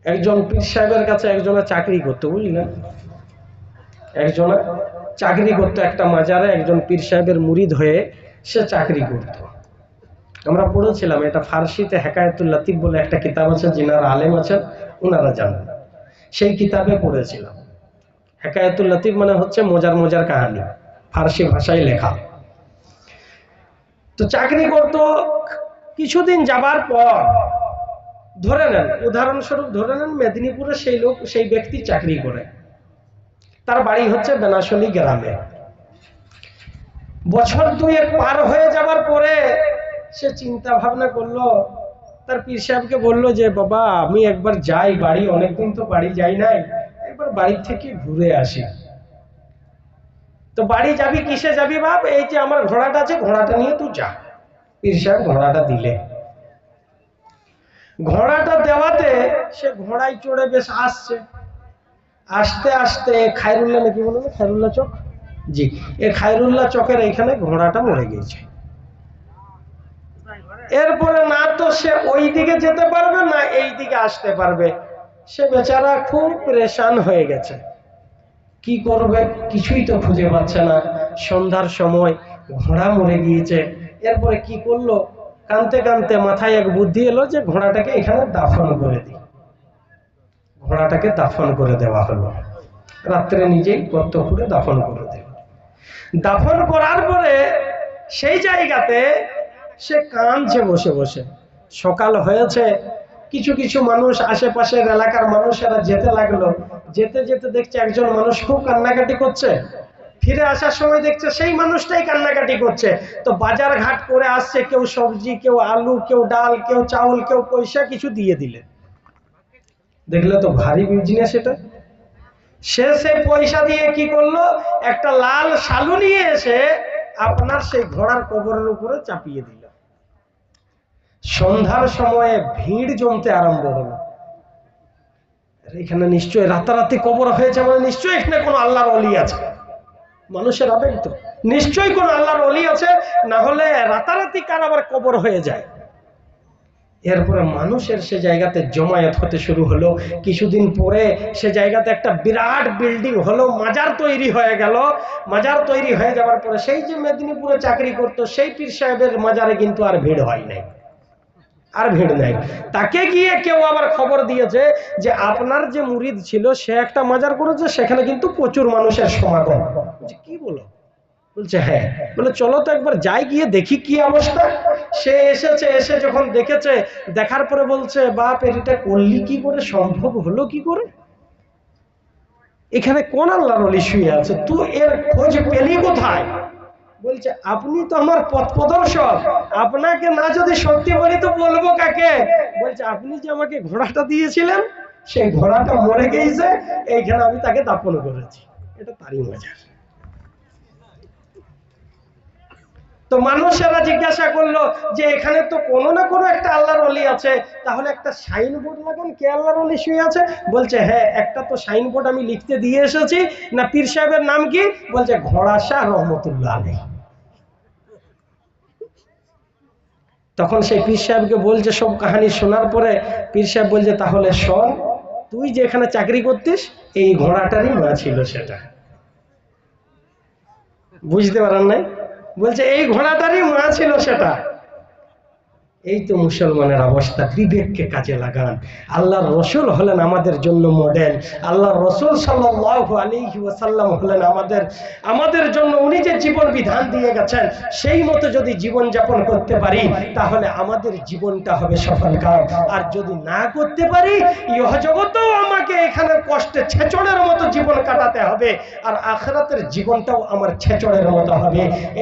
একজন পীর সাহেবের কাছে একজনে চাকরি করতো, বুঝলেন, একজনে চাকরি করতো একটা মাজারে, একজন পীর সাহেবের মুরিদ হয়ে সে চাকরি করত। আমরা পড়েছিলাম এটা, ফার্সিতে হেকায়াতুল লতিফ বলে একটা কিতাব আছে, যিনারা আলেম আছেন ওনারা জানেন, সেই কিতাবে পড়েছিলাম। হেকায়াতুল লতিফ মানে হচ্ছে মজার মজার কাহিনী, ফার্সি ভাষায় লেখা। তো চাকরি করত, কিছুদিন যাবার পর ধরে নেন, উদাহরণস্বরূপ ধরে নেন মেদিনীপুরে সেই লোক, সেই ব্যক্তি চাকরি করে, তার বাড়ি হচ্ছে বেনাশলী গ্রামে। বছর দুয়েক পার হয়ে যাবার পরে সে চিন্তা ভাবনা করলো, তার পীর সাহেবকে বললো যে বাবা আমি একবার যাই বাড়ি, অনেকদিন তো বাড়ি যাই নাই, একবার বাড়ি থেকে ঘুরে আসি। তো বাড়ি যাবি কিসে যাবি বাপ? এই যে আমার ঘোড়াটা আছে, ঘোড়াটা নিয়ে তুই যা। পীর সাহেব ঘোড়াটা দিলে, ঘোড়াটা দেওয়াতে সে ঘোড়ায় চড়ে বেশ আসছে। আস্তে আস্তে খায়রুল্লাহ নাকি বলে, খায়রুল্লাহ চক, জি, এই খায়রুল্লাহ চকের এইখানে ঘোড়াটা মরে গেছে। এরপরে না তো সে ওই দিকে যেতে পারবে না এই দিকে আসতে পারবে, সে বেচারা খুব পরেশান হয়ে গেছে। কি করবে কিছুই তো খুঁজে পাচ্ছে না। সন্ধ্যার সময় ঘোড়া মরে গিয়েছে, এরপরে কি করলো, কানতে কানতে মাথায় এক বুদ্ধি এলো যে ঘোড়াটাকে এখানে দাফন করে দিই। ঘোড়াটাকে দাফন করে দেওয়া হলো, রাত্রে নিজেই গর্ত করে দাফন করে দিল। দাফন করার পরে সেই জায়গাতে সে কাঁদছে বসে বসে। সকাল হয়েছে, কিছু কিছু মানুষ আশেপাশের এলাকার মানুষেরা যেতে লাগলো, যেতে যেতে দেখছে একজন মানুষ খুব কান্নাকাটি করছে। ফিরে আসার সময় দেখছে সেই মানুষটাই কান্নাকাটি করছে। তো বাজার ঘাট করে আসছে, কেউ সবজি, কেউ আলু, কেউ ডাল, কেউ চাউল, কেউ পয়সা কিছু দিয়ে দিলে। দেখলে তো ভারী বিজনেস এটা। সে সেই পয়সা দিয়ে কি করলো, একটা লাল শালু নিয়ে এসে আপনার সেই ঘোড়ার কবরের উপরে চাপিয়ে দিল। সন্ধ্যার সময়ে ভিড় জমতে আরম্ভ হলো। এখানে নিশ্চয়ই রাতারাতি কবর হয়েছে, মানে নিশ্চয়ই এখানে কোনো আল্লাহর ওলি আছে। মানুষের আবেগ তো, নিশ্চয়ই কোনো আল্লাহর ওলি আছে, না হলে রাতারাতি কার আবার কবর হয়ে যায়। এরপরে মানুষের সে জায়গাতে জমায়েত হতে শুরু হলো। কিছুদিন পরে সে জায়গাতে একটা বিরাট বিল্ডিং হলো, মাজার তৈরি হয়ে গেল। মাজার তৈরি হয়ে যাওয়ার পরে সেই যে মেদিনীপুরে চাকরি করত সেই পীর সাহেবের মাজারে কিন্তু আর ভিড় হয় নাই, আর ভিড় নাই। তাকে গিয়ে কেউ আবার খবর দিয়েছে যে আপনার যে মুরিদ ছিল সে একটা মাজার করেছে, সেখানে কিন্তু প্রচুর মানুষের সমাগম। কি বলো? বলছে হ্যাঁ। বলে চলো তো একবার যাই, গিয়ে দেখি কি অবস্থা। সে এসেছে, এসে যখন দেখেছে, দেখার পরে বলছে বাপ এটা করলি কি করে, সম্ভব হলো কি করে, এখানে কোন আল্লাহর ওলি শুয়ে আছে, তুই এর খোঁজ পেলি কোথায়? বলছে আপনি তো আমার পথ প্রদর্শক, আপনাকে না যদি সত্যি বলি তো বলবো কাকে? বলছে আপনি যে আমাকে ঘোড়াটা দিয়েছিলেন সেই ঘোড়াটা মরে গেছে, এইখানে আমি তাকে দাফন করেছি। এটা তারই মজা। তো মানুষেরা জিজ্ঞাসা করলো যে এখানে তো কোনো না কোনো একটা আল্লাহর ওলি আছে, তাহলে একটা সাইনবোর্ড লাগান কে আল্লাহর ওলি শুয়ে আছে। বলছে হ্যাঁ, একটা তো সাইনবোর্ড আমি লিখতে দিয়ে এসেছি। না পীর সাহেবের নাম কি? বলছে ঘোড়া শাহ রহমতুল্লাহ আলাইহি। তখন সেই পীর সাহেবকে বলছে সব কাহিনী শোনার পরে পীর সাহেব বলছে তাহলে শোন, তুই যে এখানে চাকরি করতিস এই ঘোড়াটারই মা ছিল সেটা। বুঝতে পারেন নাই? বলছে এই ঘোড়াটারই মা ছিল সেটা। এই তো মুসলমানের অবস্থা। বিবেককে কাজে লাগান। আল্লাহর রসুল হলেন আমাদের জন্য মডেল। আল্লাহর রসুল সাল্লাল্লাহু আলাইহি ওয়াসাল্লাম হলেন আমাদের জন্য, উনি যে জীবন বিধান দিয়ে গেছেন সেই মতো যদি জীবন যাপন করতে পারি তাহলে আমাদের জীবনটা হবে সফলকাম। আর যদি না করতে পারি ইহ জগতেও আমাকে এখানে কষ্টে ছেচড়ের মতো জীবন কাটাতে হবে, আর আখিরাতের জীবনটাও আমার ছেচড়ের মতো হবে।